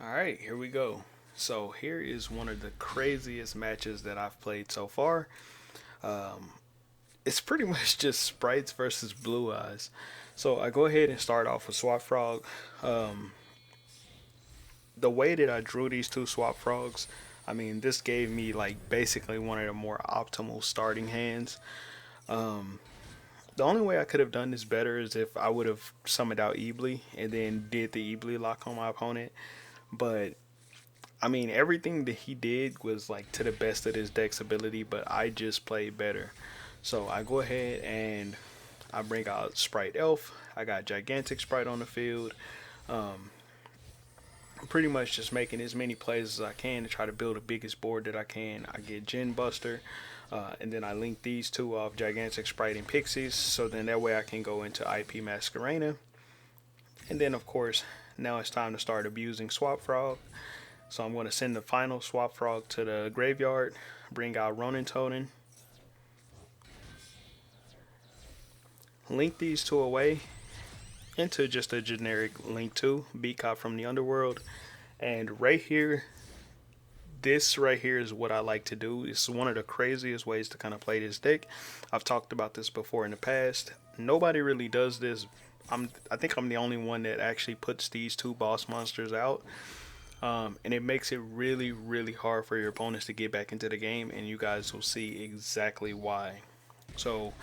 Alright, here we go. So here is one of the craziest matches that I've played so far. Um, it's pretty much just sprites versus blue eyes. So I go ahead and start off with Swap Frog. Um, the way that I drew these two Swap Frogs, I mean, this gave me like basically one of the more optimal starting hands. Um, the only way I could have done this better is if I would have summoned out Eebly and then did the Eebly lock on my opponent. But I mean, everything that he did was like to the best of his deck's ability, but I just played better. So I go ahead and I bring out Spright Elf. I got Gigantic Spright on the field. Um, Pretty much just making as many plays as I can to try to build the biggest board that I can. I get Gen Buster, and then I link these two off Gigantic Spright and Pixies, so then that way I can go into IP Masquerena. And then, of course, now it's time to start abusing Swap Frog. So I'm going to send the final Swap Frog to the graveyard, bring out Ronin Totem, link these two away into just a generic Link 2, Beat Cop from the Underworld. And right here, this right here is what I like to do. It's one of the craziest ways to kind of play this deck. I've talked about this before in the past. Nobody really does this. I think I'm the only one that actually puts these two boss monsters out. And it makes it really, really hard for your opponents to get back into the game, and you guys will see exactly why. So,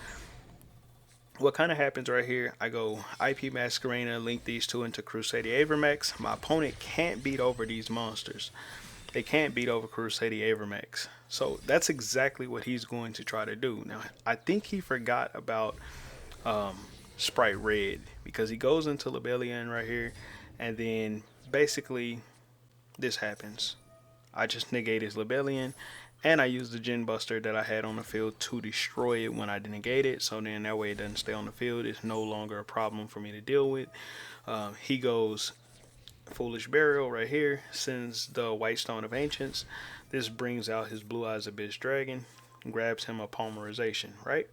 what kind of happens right here? I go IP Masquerena, link these two into Crusadia Avermax. My opponent can't beat over these monsters. They can't beat over Crusadia Avermax. So, that's exactly what he's going to try to do. Now, I think he forgot about um, Spright Red because he goes into Lebellion right here, and then basically this happens. I just negate his Lebellion, and I use the Gen Buster that I had on the field to destroy it when I negate it, so then that way it doesn't stay on the field. It's no longer a problem for me to deal with. He goes Foolish Burial right here, sends the White Stone of Ancients. This brings out his Blue Eyes Abyss Dragon, grabs him a Polymerization, right?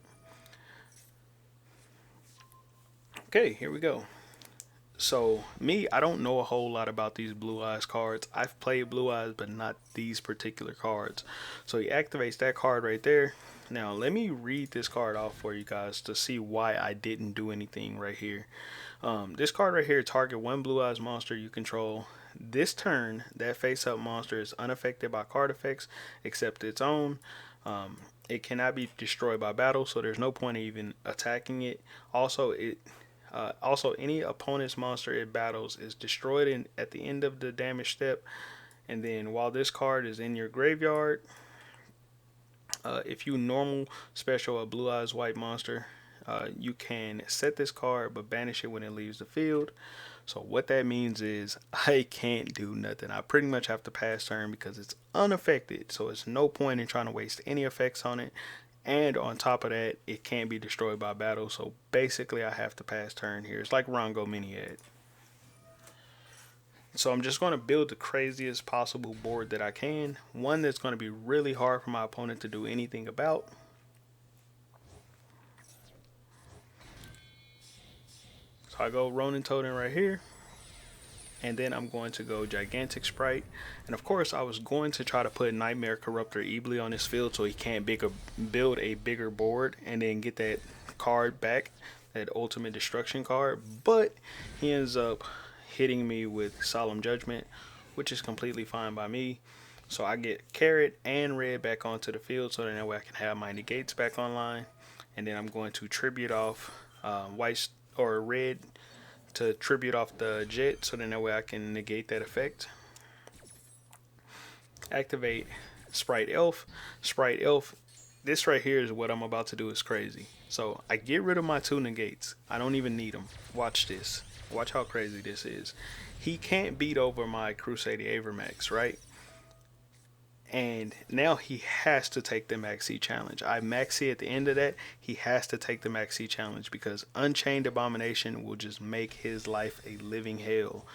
Okay, here we go. So me, I don't know a whole lot about these Blue Eyes cards. I've played Blue Eyes, but not these particular cards. So he activates that card right there. Now let me read this card off for you guys to see why I didn't do anything right here. This card right here, target one Blue Eyes monster you control. This turn, that face-up monster is unaffected by card effects except its own. It cannot be destroyed by battle, so there's no point in even attacking it. Also, any opponent's monster it battles is destroyed at the end of the damage step. And then while this card is in your graveyard, if you normal special a Blue Eyes White monster, you can set this card but banish it when it leaves the field. So what that means is I can't do nothing. I pretty much have to pass turn because it's unaffected. So it's no point in trying to waste any effects on it. And on top of that, it can't be destroyed by battle. So basically, I have to pass turn here. It's like Rongo Miniad. So I'm just going to build the craziest possible board that I can. One that's going to be really hard for my opponent to do anything about. So I go Ronin Totem right here. And then I'm going to go Gigantic Spright. And of course, I was going to try to put Nightmare Corruptor Eebly on his field so he can't build a bigger board and then get that card back, that Ultimate Destruction card. But he ends up hitting me with Solemn Judgment, which is completely fine by me. So I get Carrot and Red back onto the field so that way I can have my negates back online. And then I'm going to tribute off White or Red to tribute off the jet so then that way I can negate that effect. Activate Spright Elf. Spright Elf, this right here is what I'm about to do is crazy. So I get rid of my two negates. I don't even need them. Watch this. Watch how crazy this is. He can't beat over my Crusadia Avermax, right? And now he has to take the Maxi challenge. I Maxi at the end of that. He has to take the Maxi challenge because Unchained Abomination will just make his life a living hell.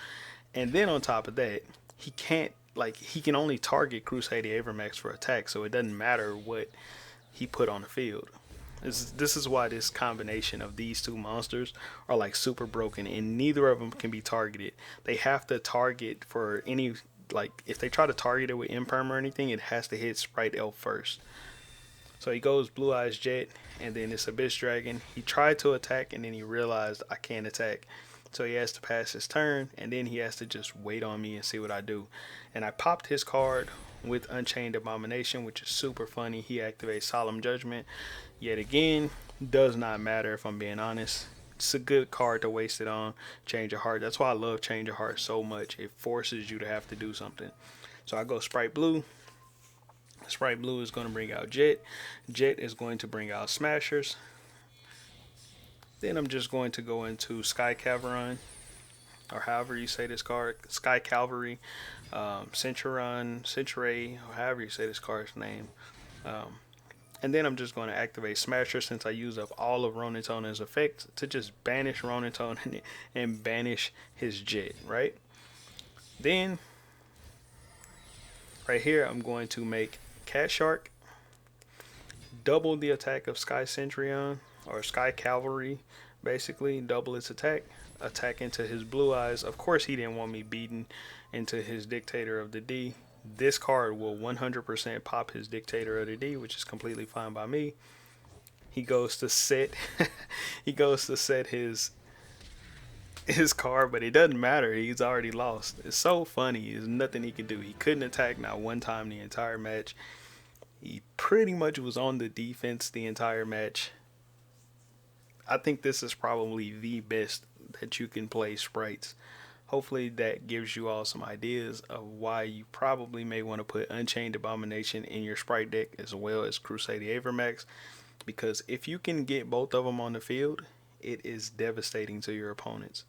And then on top of that, he can only target Crusadia Avermax for attack, so it doesn't matter what he put on the field. This is why this combination of these two monsters are like super broken, and neither of them can be targeted. They have to target for any, like if they try to target it with imperm or anything, it has to hit Spright Elf first. So he goes Blue Eyes Jet, and then this Abyss Dragon. He tried to attack, and then he realized I can't attack. So he has to pass his turn, and then he has to just wait on me and see what I do. And I popped his card with Unchained Abomination, which is super funny. He activates Solemn Judgment. Yet again, does not matter if I'm being honest. It's a good card to waste it on. Change of Heart. That's why I love Change of Heart so much. It forces you to have to do something. So I go Spright Blue. Spright Blue is going to bring out Jet. Jet is going to bring out Smashers. Then I'm just going to go into Sky Cavalry, or however you say this card. Sky Cavalry, Centuray, or however you say this card's name. And then I'm just going to activate Smasher since I use up all of Ronitona's effects to just banish Ronitona and banish his Jet, right? Then, right here, I'm going to make Cat Shark double the attack of Sky Centurion, or Sky Cavalry, basically double its attack into his Blue Eyes. Of course he didn't want me beaten into his Dictator of the D. This card will 100% pop his Dictator of the D, which is completely fine by me. He goes to set he goes to set his card, but it doesn't matter, he's already lost. It's so funny. There's nothing he can do. He couldn't attack not one time the entire match. He pretty much was on the defense the entire match. I think this is probably the best that you can play Sprites. Hopefully that gives you all some ideas of why you probably may want to put Unchained Abomination in your Spright deck as well as Crusade Avermax, because if you can get both of them on the field, it is devastating to your opponents.